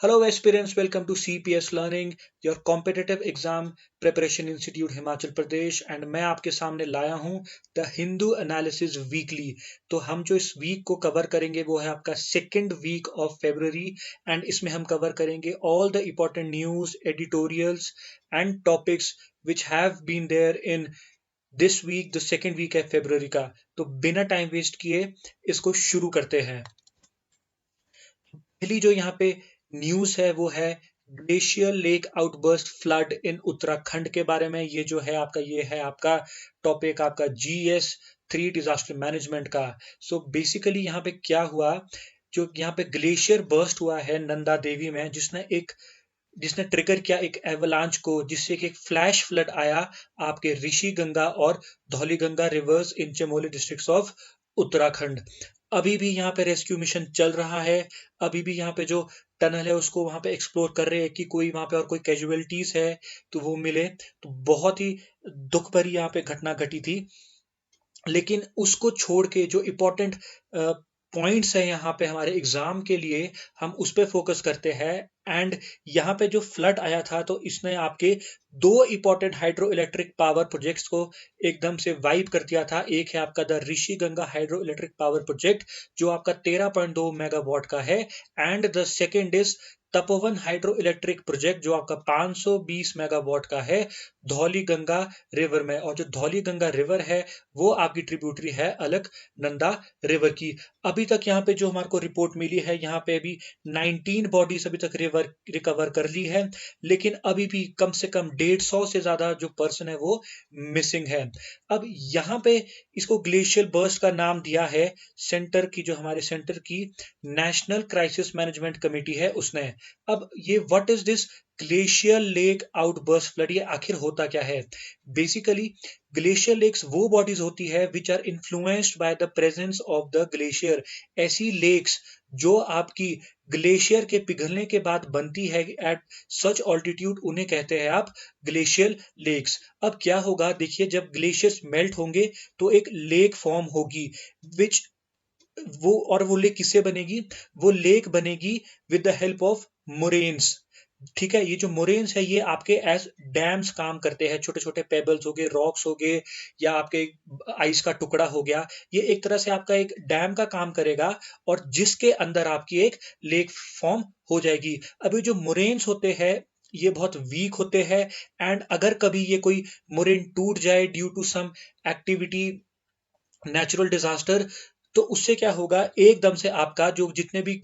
Hello aspirants, welcome to CPS Learning, your competitive exam preparation institute Himachal Pradesh and मैं आपके सामने लाया हूं द हिंदू एनालिसिस वीकली। तो हम जो इस वीक को कवर करेंगे वो है आपका second week of February and इसमें हम कवर करेंगे all the important news editorials and topics which have been there in this week, the second week है फेब्रुवरी का। तो बिना टाइम वेस्ट किए इसको शुरू करते हैं। पहली जो यहाँ पे न्यूज है वो है ग्लेशियर लेक आउटबर्स्ट फ्लड इन उत्तराखंड के बारे में। ये है आपका टॉपिक आपका GS 3 डिजास्टर मैनेजमेंट का। सो बेसिकली यहाँ पे क्या हुआ, जो यहाँ पे ग्लेशियर बर्स्ट हुआ है नंदा देवी में, जिसने ट्रिगर किया एक एवलांच को, जिससे कि एक फ्लैश फ्लड आया आपके ऋषि गंगा और Dhauli Ganga reverse in Chamoli districts of Uttarakhand. अभी भी यहाँ पे रेस्क्यू मिशन चल रहा है। अभी भी यहाँ पे जो टनल है उसको वहां पे एक्सप्लोर कर रहे हैं कि कोई वहां पे और कोई कैजुअलिटीज है तो वो मिले। तो बहुत ही दुख भरी यहाँ पे घटना घटी थी। लेकिन उसको छोड़ के जो इम्पोर्टेंट पॉइंट्स है यहाँ पे हमारे एग्जाम के लिए, हम उस पे फोकस करते हैं। एंड यहाँ पे जो फ्लड आया था तो इसने आपके दो important hydro electric power projects को एकदम से वाइप कर दिया था। एक है आपका the Rishi Ganga hydro electric power project जो आपका 13.2 मेगावाट का है, and the second is Tapovan hydro electric project जो आपका 520 मेगावाट का है धौली गंगा रिवर में। और जो धौली गंगा रिवर है वो आपकी ट्रिब्यूटरी है अलकनंदा रिवर की। अभी तक यहाँ पे जो हमारे को रिपोर्ट मिली है, यहाँ पे अभी 19 बॉडीज अभी तक रिवर रिकवर कर ली है, लेकिन अभी भी कम से कम 150 से ज्यादा जो पर्सन है वो मिसिंग है। अब यहाँ पे इसको ग्लेशियल बर्स्ट का नाम दिया है सेंटर की, जो हमारे सेंटर की नेशनल क्राइसिस मैनेजमेंट कमेटी है उसने। अब ये what is this glacier lake outburst flood, ये आखिर होता क्या है? बेसिकली ग्लेशियर लेक्स वो बॉडीज होती है which are influenced by the presence of the glacier. ऐसी लेक्स जो आपकी ग्लेशियर के पिघलने के बाद बनती है एट सच ऑल्टीट्यूड, उन्हें कहते हैं आप ग्लेशियर लेक्स। अब क्या होगा, देखिए, जब ग्लेशियर्स मेल्ट होंगे तो एक लेक फॉर्म होगी, विच वो लेक किससे बनेगी? वो लेक बनेगी with the help of moraines. ठीक है, ये जो मोरेन्स है ये आपके एज डैम्स काम करते हैं। छोटे छोटे पेबल्स हो गए, रॉक्स हो गए, या आपके आइस का टुकड़ा हो गया, ये एक तरह से आपका एक डैम का काम करेगा और जिसके अंदर आपकी एक लेक फॉर्म हो जाएगी। अभी जो मोरेन्स होते हैं ये बहुत वीक होते हैं, एंड अगर कभी ये कोई मोरेन टूट जाए due to some activity, natural disaster, तो उससे क्या होगा, एकदम से आपका जो जितने भी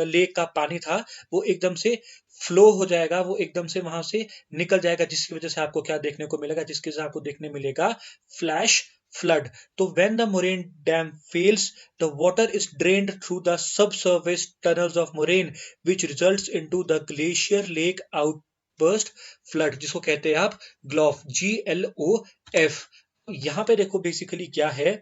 लेक का पानी था वो एकदम से फ्लो हो जाएगा, वो एकदम से वहां से निकल जाएगा, जिसकी वजह से आपको क्या देखने को मिलेगा? जिसकी वजह से आपको देखने मिलेगा फ्लैश फ्लड। तो when the moraine dam fails, the water is drained through the subsurface tunnels of moraine which results into the glacier lake outburst flood, जिसको कहते हैं आप ग्लॉफ, GLOF। यहाँ पे देखो बेसिकली क्या है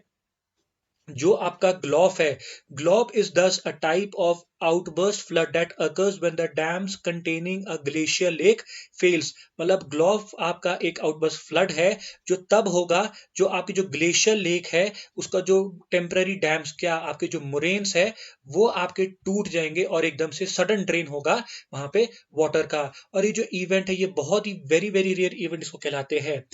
जो आपका ग्लॉफ है। ग्लॉफ इज दस a type of outburst flood that occurs when the dams containing a glacier lake fails. मतलब ग्लॉफ आपका एक आउटबर्स्ट फ्लड है जो तब होगा जो आपकी जो ग्लेशियर लेक है उसका जो टेम्पररी डैम्स, क्या आपके जो मोरेन्स है वो आपके टूट जाएंगे और एकदम से सडन ड्रेन होगा वहां पे वाटर का। और ये जो इवेंट है ये बहुत ही वेरी वेरी रेयर इवेंट इसको कहलाते हैं।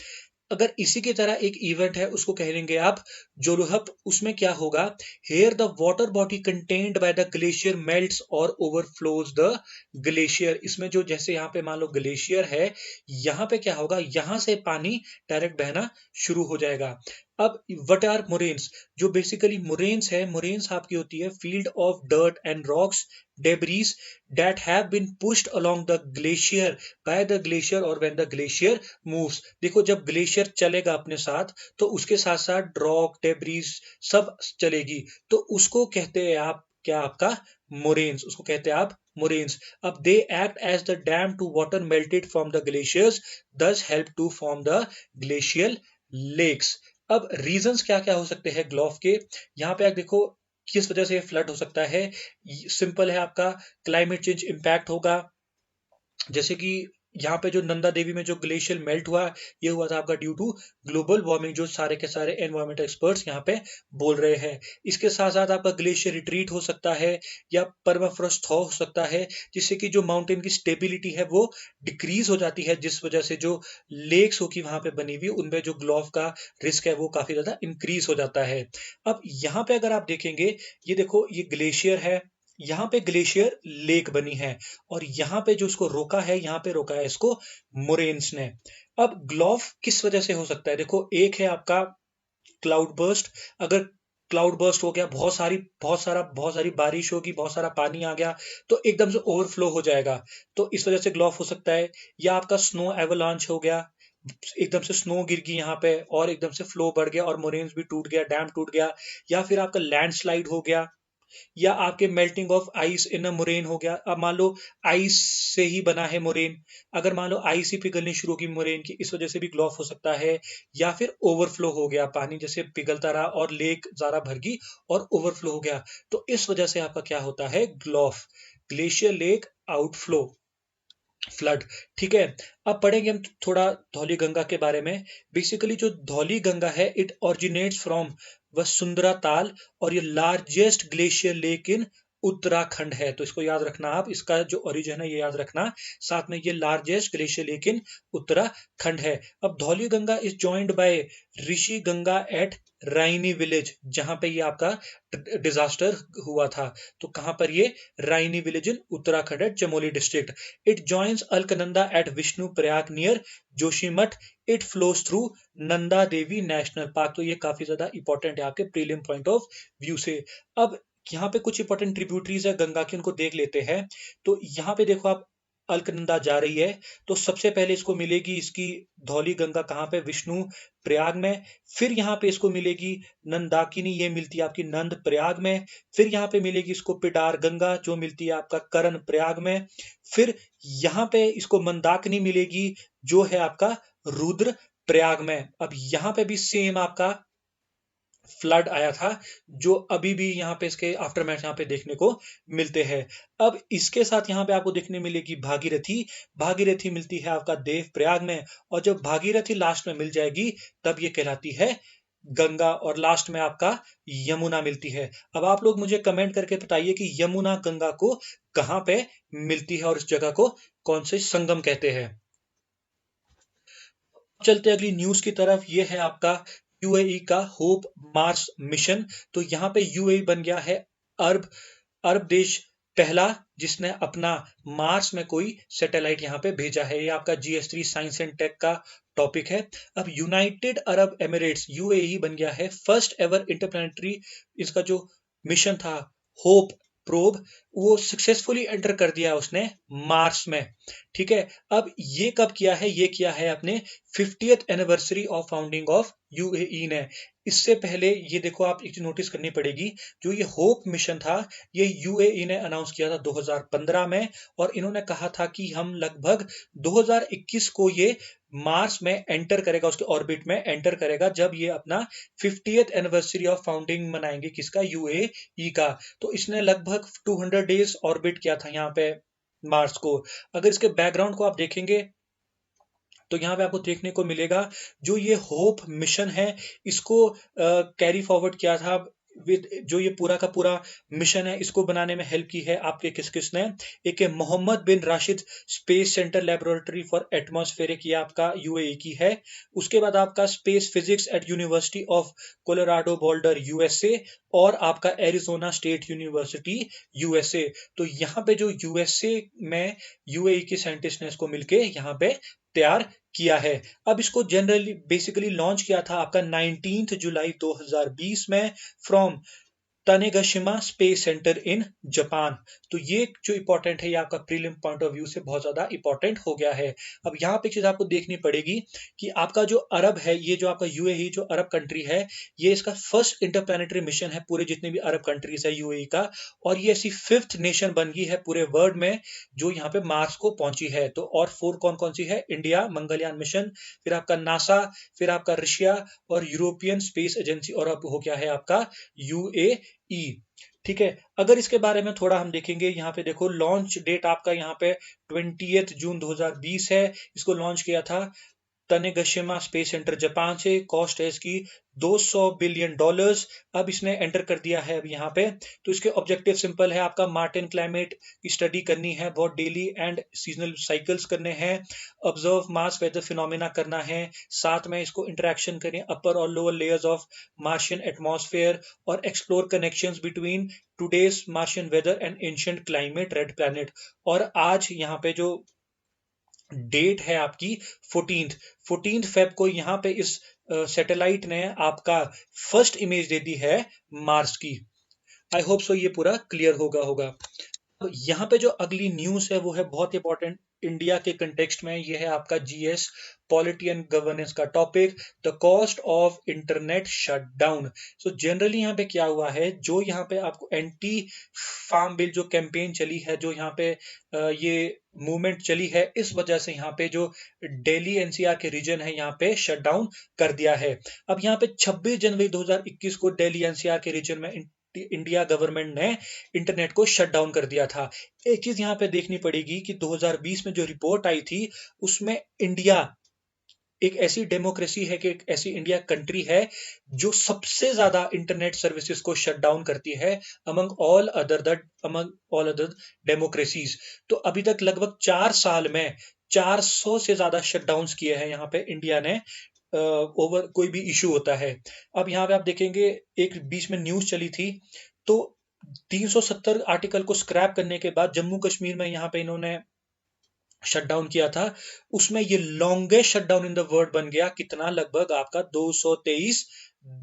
अगर इसी की तरह एक इवेंट है उसको कह लेंगे आप जोलुहप। उसमें क्या होगा, here the water body contained by the glacier melts और ओवरफ्लोज द ग्लेशियर। इसमें जो जैसे यहाँ पे मान लो ग्लेशियर है, यहाँ पे क्या होगा, यहाँ से पानी डायरेक्ट बहना शुरू हो जाएगा। अब वट आर मोरेन्स? जो बेसिकली मोरेन्स है, मोरेन्स आपकी होती है field of dirt and rocks debris that have been pushed along the glacier by the glacier or when the glacier moves। देखो, जब ग्लेशियर चलेगा अपने साथ तो उसके साथ साथ रॉक डेब्रीज सब चलेगी, तो उसको कहते हैं आप क्या, आपका मोरेन्स, उसको कहते हैं आप मोरेन्स। अब they act as the dam to water melted from the glaciers, thus help to form the glacial lakes. अब रीजंस क्या क्या हो सकते हैं ग्लोफ के, यहाँ पे आप देखो किस वजह से फ्लड हो सकता है। सिंपल है, आपका क्लाइमेट चेंज इम्पैक्ट होगा, जैसे कि यहाँ पे जो नंदा देवी में जो ग्लेशियर मेल्ट हुआ, ये हुआ था आपका ड्यू टू ग्लोबल वार्मिंग, जो सारे के सारे एनवायरमेंटल एक्सपर्ट्स यहाँ पे बोल रहे हैं। इसके साथ साथ आपका ग्लेशियर रिट्रीट हो सकता है या परमाफ्रॉस्ट थॉ हो सकता है, जिससे कि जो माउंटेन की स्टेबिलिटी है वो डिक्रीज हो जाती है, जिस वजह से जो लेक्स होगी वहां पे बनी हुई उनमें जो ग्लोव का रिस्क है वो काफी ज्यादा इंक्रीज हो जाता है। अब यहाँ पे अगर आप देखेंगे, ये देखो ये ग्लेशियर है, यहाँ पे ग्लेशियर लेक बनी है, और यहाँ पे जो इसको रोका है, यहाँ पे रोका है इसको मोरेन्स ने। अब ग्लोव किस वजह से हो सकता है, देखो एक है आपका क्लाउड बर्स्ट। अगर क्लाउड बर्स्ट हो गया, बहुत सारी बारिश होगी, बहुत सारा पानी आ गया, तो एकदम से ओवरफ्लो हो जाएगा, तो इस वजह से ग्लोव हो सकता है। या आपका स्नो एवलांच हो गया, एकदम से स्नो गिर गई यहाँ पे और एकदम से फ्लो बढ़ गया और मोरेन्स भी टूट गया, डैम टूट गया। या फिर आपका लैंडस्लाइड हो गया, या आपके melting of ice in a moraine हो गया। अब मान लो आइस से ही बना है मोरेन, अगर मान लो आइस ही पिघलनी शुरू होगी मोरेन की, इस वजह से भी ग्लोव हो सकता है। या फिर ओवरफ्लो हो गया, पानी जैसे पिघलता रहा और लेक ज्यादा भर गई और ओवरफ्लो हो गया, तो इस वजह से आपका क्या होता है, ग्लोव, ग्लेशियर लेक आउटफ्लो, फ्लड। ठीक है। अब पढ़ेंगे हम थोड़ा धौली गंगा के बारे में। बेसिकली जो धौली गंगा है, इट ऑरिजिनेट्स फ्रॉम वसुंधरा ताल, और ये largest glacier lake in Uttarakhand है, तो इसको याद रखना आप, इसका जो ओरिजिन है ये याद रखना। साथ में ये largest glacier lake in Uttarakhand है। अब Dhauli Ganga is joined by Rishi Ganga at Raini village, जहां पे ये आपका डिजास्टर हुआ था, तो कहां पर ये, Raini village in Uttarakhand at Chamoli district. It joins Alkananda at Vishnu Prayag near Joshimath. It flows through Nanda Devi national park. तो ये काफी ज्यादा इंपॉर्टेंट है आपके प्रीलिम पॉइंट ऑफ व्यू से। अब यहाँ पे कुछ इंपॉर्टेंट ट्रिब्यूटरीज है गंगा की, उनको देख लेते हैं। तो यहाँ पे देखो आप, अलकनंदा जा रही है, तो सबसे पहले इसको मिलेगी इसकी धौली गंगा कहाँ पे, विष्णु प्रयाग में। फिर यहाँ पे इसको मिलेगी नंदाकिनी, ये मिलती है आपकी नंद प्रयाग में। फिर यहाँ पे मिलेगी इसको पिडार गंगा, जो मिलती है आपका करण प्रयाग में। फिर यहाँ पे इसको मंदाकिनी मिलेगी, जो है आपका रुद्र प्रयाग में। अब यहाँ पे भी सेम आपका फ्लड आया था, जो अभी भी यहाँ पे इसके आफ्टर मैच यहाँ पे देखने को मिलते हैं। अब इसके साथ यहाँ पे आपको देखने मिलेगी भागीरथी। भागीरथी मिलती है आपका देव प्रयाग में, और जब भागीरथी लास्ट में मिल जाएगी, तब ये कहलाती है गंगा, और लास्ट में आपका यमुना मिलती है। अब आप लोग मुझे कमेंट करके बताइए कि यमुना गंगा को कहाँ पे मिलती है और इस जगह को कौन से संगम कहते हैं। चलते अगली न्यूज की तरफ। ये है आपका यूएई का होप मार्स मिशन। तो यहाँ पे यूएई बन गया है अरब अरब देश पहला, जिसने अपना मार्स में कोई सैटेलाइट यहाँ पे भेजा है। ये आपका GS3 साइंस एंड टेक का टॉपिक है। अब यूनाइटेड अरब एमिरेट्स यूएई बन गया है फर्स्ट एवर इंटरप्लैनेटरी, इसका जो मिशन था होप प्रोब, वो सक्सेसफुली एंटर कर दिया है उसने मार्स में। ठीक है। अब ये कब किया है, ये किया है अपने 50th anniversary of founding of UAE ने। इससे पहले ये देखो, आप एक चीज नोटिस करनी पड़ेगी, जो ये होप मिशन था, ये यूएई ने अनाउंस किया था 2015 में, और इन्होंने कहा था कि हम लगभग 2021 को ये मार्स में एंटर करेगा, उसके ऑर्बिट में एंटर करेगा, जब ये अपना 50th एनिवर्सरी ऑफ फाउंडिंग मनाएंगे, किसका, यूएई का। तो इसने लगभग 200 डेज ऑर्बिट किया था यहाँ पे मार्स को। अगर इसके बैकग्राउंड को आप देखेंगे, तो यहाँ पे आपको देखने को मिलेगा, जो ये होप मिशन है, इसको कैरी फॉरवर्ड किया था विद, जो ये पूरा का पूरा मिशन है, इसको बनाने में हेल्प की है आपके किस किसने, एक है Mohammed Bin Rashid space centre laboratory for atmospheric, ये आपका यूएई की है। उसके बाद आपका space physics at University of Colorado Boulder USA, और आपका एरिजोना स्टेट यूनिवर्सिटी यूएसए। तो यहाँ पे जो यूएसए में यूएई के साइंटिस्ट ने इसको मिलके यहाँ पे तैयार किया है। अब इसको जनरली बेसिकली लॉन्च किया था आपका 19 जुलाई 2020 में from Tanegashima space centre in Japan. तो ये जो इंपॉर्टेंट है, ये आपका प्रीलिम पॉइंट ऑफ व्यू से बहुत ज्यादा इंपॉर्टेंट हो गया है। अब यहाँ पे एक चीज आपको देखनी पड़ेगी कि आपका जो अरब है, ये जो आपका यूएई जो अरब कंट्री है, ये इसका फर्स्ट इंटरप्लैनेटरी मिशन है पूरे जितने भी अरब कंट्रीज है यूएई का, और ये ऐसी 5th नेशन बन गई है पूरे वर्ल्ड में जो यहाँ पे मार्स को पहुंची है। तो और 4 कौन कौन सी है, इंडिया मंगलयान मिशन, फिर आपका नासा, फिर आपका रशिया और यूरोपियन स्पेस एजेंसी, और अब हो गया है आपका यूए ई। ठीक है। अगर इसके बारे में थोड़ा हम देखेंगे, यहाँ पे देखो लॉन्च डेट आपका यहाँ पे 20 जून 2020 है। इसको लॉन्च किया था तनेगशिमा स्पेस सेंटर जापान से। कॉस्ट है इसकी $200 बिलियन। अब इसने एंटर कर दिया है अब यहाँ पे। तो इसके ऑब्जेक्टिव सिंपल है, आपका मार्टिन क्लाइमेट की स्टडी करनी है, बहुत डेली एंड सीजनल साइकिल्स करने हैं, ऑब्जर्व मार्स वेदर फिनोमेना करना है, साथ में इसको इंटरेक्शन करें अपर और lower layers of Martian atmosphere, और explore connections between today's Martian weather and ancient climate red planet. और आज यहाँ पे जो डेट है आपकी 14 फेब को, यहाँ पे इस सैटेलाइट ने आपका फर्स्ट इमेज दे दी है मार्स की। आई होप सो ये पूरा क्लियर होगा। तो यहाँ पे जो अगली न्यूज़ है वो है बहुत इंपॉर्टेंट इंडिया के कंटेक्स्ट में। ये है आपका जीएस पॉलिटी एंड गवर्नेंस का topic, the cost of internet shutdown. So generally यहाँ पे क्या हुआ है, जो यहाँ पे आपको एंटी फार्म बिल जो कैंपेन चली है, जो यहाँ पे ये मूवमेंट चली है, इस वजह से यहाँ पे जो दिल्ली एनसीआर के रीजन है यहाँ पे शटडाउन कर दिया है। अब यहाँ पे 26 जनवरी 2021 को दिल्ली एनसीआर के रीजन में इंडिया गवर्नमेंट ने इंटरनेट को शट डाउन कर दिया था। एक चीज यहाँ पे देखनी पड़ेगी कि 2020 में जो रिपोर्ट आई थी उसमें इंडिया एक ऐसी डेमोक्रेसी है, कि एक ऐसी इंडिया कंट्री है जो सबसे ज्यादा इंटरनेट सर्विसेज को शट डाउन करती है अमंग ऑल अदर डेमोक्रेसीज। तो अभी तक लगभग 4 साल में 400 से ज्यादा शटडाउन्स किए हैं यहाँ पे इंडिया ने। ओवर कोई भी इशू होता है। अब यहाँ पे आप देखेंगे, एक बीच में न्यूज चली थी, तो 370 आर्टिकल को स्क्रैप करने के बाद जम्मू कश्मीर में यहाँ पे इन्होंने शटडाउन किया था। उसमें ये longest shutdown in the world बन गया। कितना? लगभग आपका 223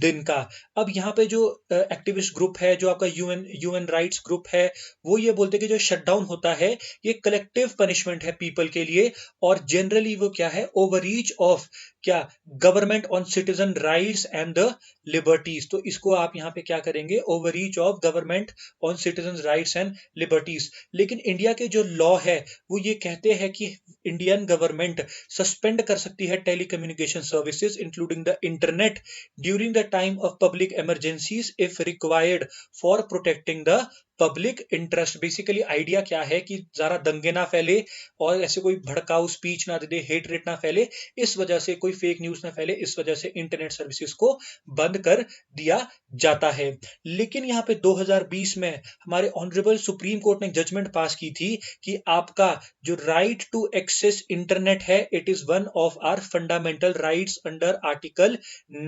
दिन का। अब यहाँ पे जो एक्टिविस्ट ग्रुप है, जो आपका यूएन राइट्स ग्रुप है, वो ये बोलते हैं कि जो शटडाउन होता है ये कलेक्टिव पनिशमेंट है पीपल के लिए, और जनरली वो क्या है, ओवररीच ऑफ क्या, government on citizen rights and the liberties. तो इसको आप यहाँ पे क्या करेंगे, overreach of government on citizen rights and liberties. लेकिन इंडिया के जो लॉ है वो ये कहते हैं कि इंडियन गवर्नमेंट सस्पेंड कर सकती है telecommunication services including the internet during the time of public emergencies if required for protecting the public interest. Basically idea क्या है कि जरा दंगे ना फैले और ऐसे कोई भड़काऊ स्पीच ना दे, हेट रेट ना फैले, इस वजह से कोई फेक न्यूज ना फैले, इस वजह से इंटरनेट सर्विसेज को बंद कर दिया जाता है। लेकिन यहाँ पे 2020 में हमारे ऑनरेबल सुप्रीम कोर्ट ने जजमेंट पास की थी कि आपका जो राइट टू एक्सेस इंटरनेट है, it is one of our fundamental rights under article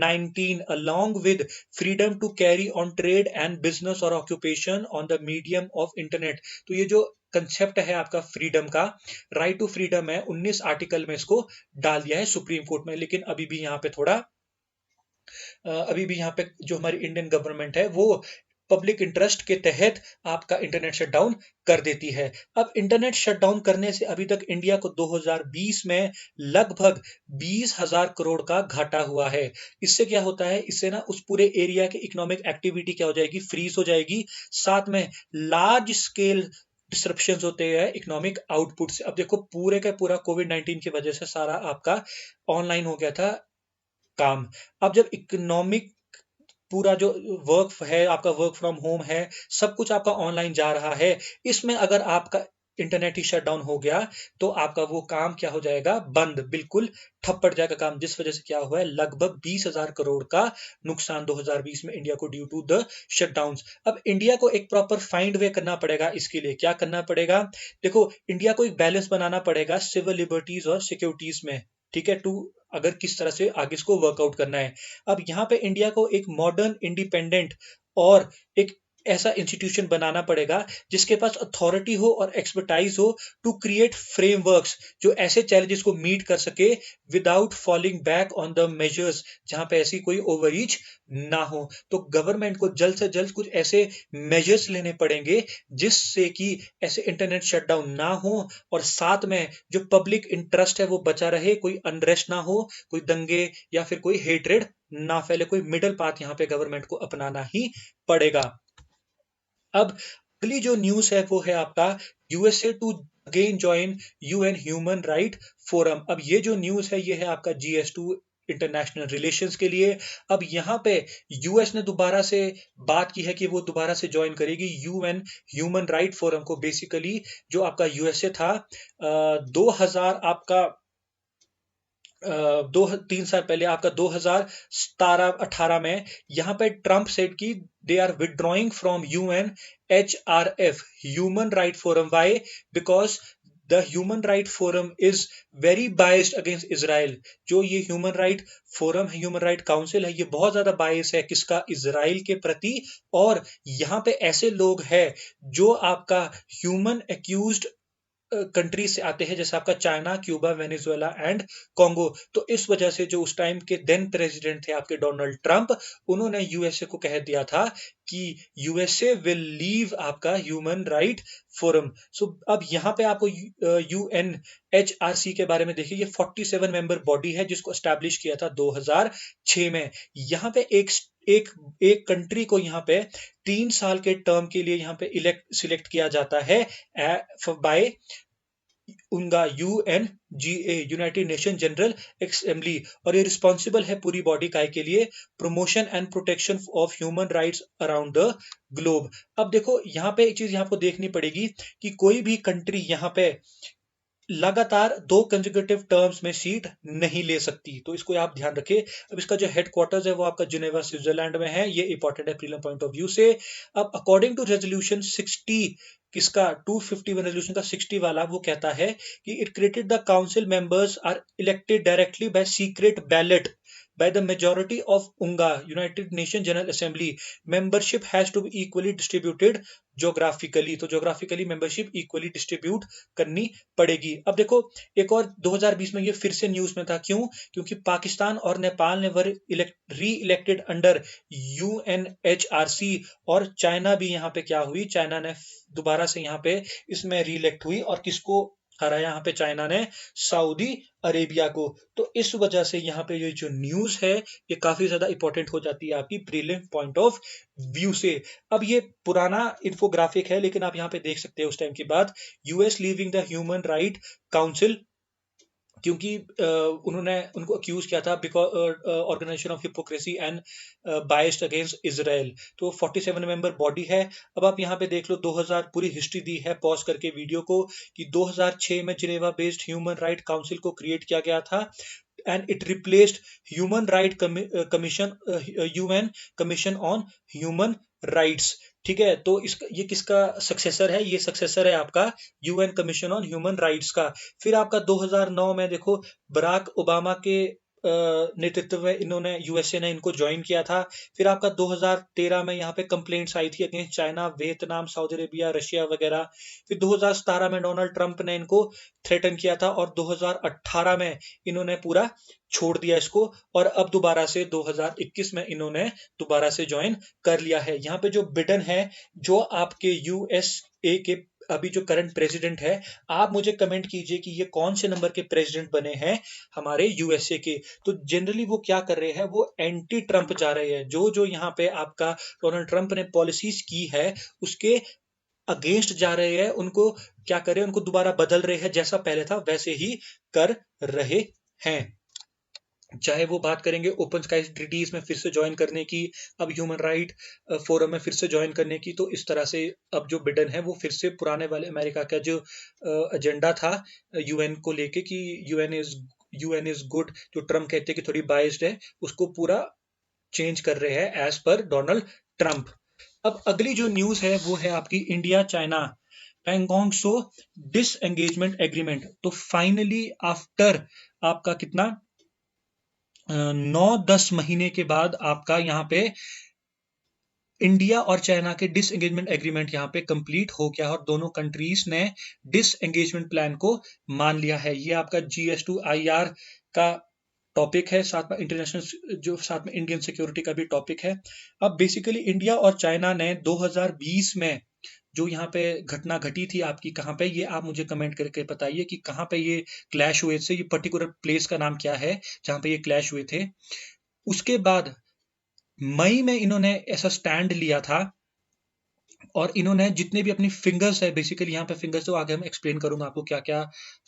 19 along with freedom to carry on trade and business or occupation on the medium of internet। तो ये जो concept है आपका फ्रीडम का, right to freedom है, 19 article में इसको डाल दिया है सुप्रीम कोर्ट में। लेकिन अभी भी यहाँ पे जो हमारी इंडियन गवर्नमेंट है वो पब्लिक इंटरेस्ट के तहत आपका इंटरनेट शटडाउन कर देती है। अब इंटरनेट शटडाउन करने से अभी तक इंडिया को 2020 में लगभग 20,000 करोड़ का घाटा हुआ है। इससे क्या होता है, इससे ना उस पूरे एरिया की इकोनॉमिक एक्टिविटी क्या हो जाएगी, फ्रीज हो जाएगी। साथ में लार्ज स्केल डिसरप्शन होते हैं इकोनॉमिक आउटपुट से। अब देखो पूरे का पूरा कोविड-19 की वजह से सारा आपका ऑनलाइन हो गया था काम। अब जब इकोनॉमिक पूरा जो वर्क है आपका, वर्क फ्रॉम होम है, सब कुछ आपका ऑनलाइन जा रहा है, इसमें अगर आपका इंटरनेट ही शट डाउन हो गया तो आपका वो काम क्या हो जाएगा, बंद, बिल्कुल ठप पड़ जाएगा काम। जिस वजह से क्या हुआ है, लगभग 20,000 करोड़ का नुकसान 2020 में इंडिया को ड्यू टू द शटडाउन्स। अब इंडिया को एक प्रॉपर फाइंड वे करना पड़ेगा। इसके लिए क्या करना पड़ेगा, देखो इंडिया को एक बैलेंस बनाना पड़ेगा सिविल लिबर्टीज और सिक्योरिटीज में, ठीक है, टू अगर किस तरह से आगे इसको वर्कआउट करना है। अब यहाँ पे इंडिया को एक मॉडर्न, इंडिपेंडेंट और एक ऐसा इंस्टीट्यूशन बनाना पड़ेगा जिसके पास अथॉरिटी हो और एक्सपर्टाइज हो टू क्रिएट फ्रेमवर्क्स जो ऐसे चैलेंजेस को मीट कर सके without falling back on the measures, जहां पे ऐसी कोई ओवररीच ना हो। तो गवर्नमेंट को जल्द से जल्द कुछ ऐसे मेजर्स लेने पड़ेंगे जिससे कि ऐसे इंटरनेट शटडाउन ना हो, और साथ में जो पब्लिक इंटरेस्ट है वो बचा रहे, कोई अनरेस्ट ना हो, कोई दंगे या फिर कोई हेट्रेड ना फैले। कोई मिडल पाथ यहाँ पे गवर्नमेंट को अपनाना ही पड़ेगा। अब अगली जो न्यूज है वो है आपका USA to again join UN human right forum. अब ये जो न्यूज है ये है आपका जीएस2 इंटरनेशनल रिलेशंस के लिए। अब यहाँ पे यूएस ने दोबारा से बात की है कि वो दोबारा से ज्वाइन करेगी यूएन ह्यूमन राइट फोरम को। बेसिकली जो आपका यूएसए था 2000 आपका 2-3 साल पहले आपका 2017-18 में यहाँ पे ट्रंप सेड कि they are withdrawing from UN HRF human right forum. Why? Because the human right forum is very biased against Israel. जो ये ह्यूमन राइट फोरम है, ह्यूमन राइट काउंसिल है, ये बहुत ज्यादा बायस है किसका? इसराइल के प्रति। और यहाँ पे ऐसे लोग हैं जो आपका ह्यूमन एक्यूज्ड कंट्री से आते हैं, जैसे आपका China, Cuba, Venezuela and Congo. तो इस वजह से जो उस टाइम के देन प्रेसिडेंट थे आपके डोनाल्ड ट्रंप, उन्होंने यूएसए को कह दिया था कि यूएसए विल लीव आपका ह्यूमन राइट फोरम। सो अब यहाँ पे आपको UNHRC के बारे में देखिए। ये 47 मेंबर बॉडी है जिसको एस्टैब्लिश किया था 2006 में। यहाँ पे एक एक एक कंट्री को यहाँ पे 3 साल के टर्म के लिए यहाँ पे सिलेक्ट किया जाता है बाय उनका UNGA, United nation general assembly. और ये रिस्पॉन्सिबल है पूरी बॉडी काय के लिए? Promotion and protection of human rights around the globe. अब देखो यहाँ पे एक चीज यहाँ आपको देखनी पड़ेगी कि कोई भी कंट्री यहाँ पे लगातार 2 कंसेक्यूटिव टर्म्स में सीट नहीं ले सकती, तो इसको आप ध्यान रखें। अब इसका जो हेडक्वार्टर्स है वो आपका जिनेवा स्विट्जरलैंड में है। ये इंपॉर्टेंट है प्रीलिम पॉइंट ऑफ व्यू से। अब अकॉर्डिंग टू रेजोल्यूशन 60 किसका 251 रेजोल्यूशन का 60 वाला, वो कहता है कि it created the council members are elected directly by secret ballot by the majority of UNGA, United Nations General Assembly. Membership has to be equally distributed geographically. तो geographically membership equally distribute करनी पड़ेगी। अब देखो एक और 2020 में ये फिर से न्यूज में था। क्यों? क्योंकि पाकिस्तान और नेपाल ने वर री इलेक्टेड अंडर UNHRC, और चाइना भी यहाँ पे क्या हुई? चाइना ने दोबारा से यहाँ पे इसमें री इलेक्ट हुई। और किसको हराया यहाँ पे? चाइना ने सऊदी अरेबिया को। तो इस वजह से यहाँ पे ये जो न्यूज है ये काफी ज्यादा इंपॉर्टेंट हो जाती है आपकी प्रीलिम पॉइंट ऑफ व्यू से। अब ये पुराना इन्फोग्राफिक है, लेकिन आप यहाँ पे देख सकते हैं उस टाइम की बात। US leaving the human right council, क्योंकि उन्होंने उनको अक्यूज किया था because organization of hypocrisy and biased against Israel. तो 47 मेंबर बॉडी है। अब आप यहाँ पे देख लो 2000 पूरी हिस्ट्री दी है पॉज करके वीडियो को, कि 2006 में Geneva based human right council को क्रिएट किया गया था and it replaced human right commission, UN commission on human rights. ठीक है, तो इसका ये किसका सक्सेसर है? ये सक्सेसर है आपका UN commission on human rights का। फिर आपका 2009 में देखो बराक ओबामा के नेतृत्व में इन्होंने यूएसए ने इनको ज्वाइन किया था। फिर आपका 2013 में यहाँ पे कंप्लेंट्स आई थी against China, Vietnam, Saudi Arabia, Russia वगैरह। फिर 2017 में डोनाल्ड ट्रंप ने इनको थ्रेटन किया था और 2018 में इन्होंने पूरा छोड़ दिया इसको। और अब दोबारा से 2021 में इन्होंने दोबारा से ज्वाइन कर लिया है। यहाँ पे जो बिडेन है, जो आपके यूएसए के अभी जो करंट प्रेसिडेंट है, आप मुझे कमेंट कीजिए कि ये कौन से नंबर के प्रेसिडेंट बने हैं हमारे यूएसए के। तो जनरली वो क्या कर रहे हैं? वो एंटी ट्रंप जा रहे हैं। जो जो यहाँ पे आपका डोनाल्ड ट्रंप ने पॉलिसीज की है उसके अगेंस्ट जा रहे हैं। उनको क्या कर रहे हैं? उनको दोबारा बदल रहे हैं, जैसा पहले था वैसे ही कर रहे हैं। चाहे वो बात करेंगे ओपन स्काई ट्रीटीज में फिर से ज्वाइन करने की, अब ह्यूमन राइट फोरम में फिर से ज्वाइन करने की। तो इस तरह से अब जो बिडेन है वो फिर से पुराने वाले अमेरिका का जो एजेंडा था यूएन को लेके कि यूएन इज गुड, जो ट्रम्प कहते हैं कि थोड़ी बाइस्ड है, उसको पूरा चेंज कर रहे हैं एज पर डोनाल्ड ट्रंप। अब अगली जो न्यूज है वो है आपकी इंडिया चाइना पैंगोंग सो डिसएंगेजमेंट एग्रीमेंट। तो फाइनली आफ्टर आपका कितना 9-10 महीने के बाद आपका यहाँ पे इंडिया और चाइना के डिसएंगेजमेंट एग्रीमेंट यहाँ पे कंप्लीट हो गया और दोनों कंट्रीज ने डिसएंगेजमेंट प्लान को मान लिया है। ये आपका GS2IR का टॉपिक है, साथ में इंटरनेशनल जो साथ में इंडियन सिक्योरिटी का भी टॉपिक है। अब बेसिकली इंडिया और चाइना ने 2020 में जो यहाँ पे घटना घटी थी आपकी, कहाँ पे, ये आप मुझे कमेंट करके बताइए कि कहाँ पे ये क्लैश हुए थे। ये पर्टिकुलर प्लेस का नाम क्या है जहाँ पे ये क्लैश हुए थे। उसके बाद मई में इन्होंने ऐसा स्टैंड लिया था और इन्होंने जितने भी अपनी फिंगर्स है, बेसिकली यहाँ पे फिंगर्स तो आगे हम एक्सप्लेन करूंगा आपको क्या क्या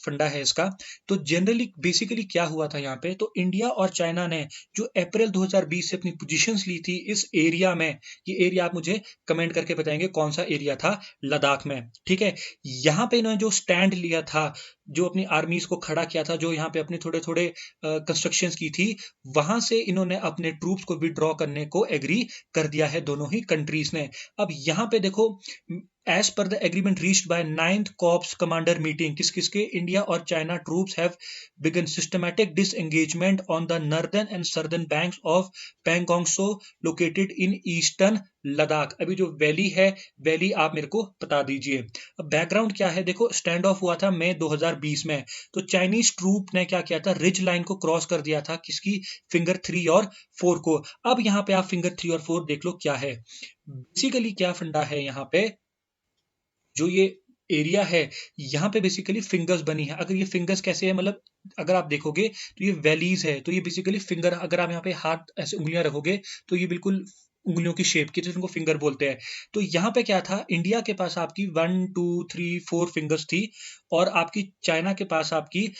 फंडा है इसका। तो जनरली बेसिकली क्या हुआ था यहाँ पे, तो इंडिया और चाइना ने जो अप्रैल 2020 से अपनी पोजीशंस ली थी इस एरिया में, ये एरिया आप मुझे कमेंट करके बताएंगे कौन सा एरिया था, लद्दाख में, ठीक है। यहाँ पे इन्होंने जो स्टैंड लिया था, जो अपनी आर्मीज को खड़ा किया था, जो यहाँ पे अपने थोड़े थोड़े कंस्ट्रक्शन की थी, वहां से इन्होंने अपने ट्रूप्स को विड्रॉ करने को एग्री कर दिया है दोनों ही कंट्रीज ने। अब यहाँ पे देखो, as per the agreement reached by 9th corps commander meeting, किस किसके, इंडिया और China troops have begun systematic disengagement on the northern and southern banks of Pangong Tso located in eastern Ladakh. अभी जो वैली है, वैली आप मेरे को बता दीजिए। अब बैकग्राउंड क्या है, देखो स्टैंड ऑफ हुआ था मई 2020 में, तो चाइनीज ट्रूप ने क्या किया था, रिज लाइन को क्रॉस कर दिया था, किसकी, फिंगर 3 और 4 को। अब यहाँ पे आप फिंगर 3 और 4 देख लो क्या है। बेसिकली क्या फंडा है यहाँ पे, जो ये एरिया है, यहाँ पे बेसिकली फिंगर्स बनी है। अगर ये फिंगर्स कैसे है, मतलब अगर आप देखोगे तो ये वैलीज है, तो ये बेसिकली फिंगर, अगर आप यहाँ पे हाथ ऐसे उंगलियां रखोगे तो ये बिल्कुल उंगलियों की शेप की, जिनको फिंगर बोलते हैं। तो यहाँ पे क्या था, इंडिया के पास आपकी 1 2 3 4 फिंगर्स थी, और आपकी चाइना के पास आपकी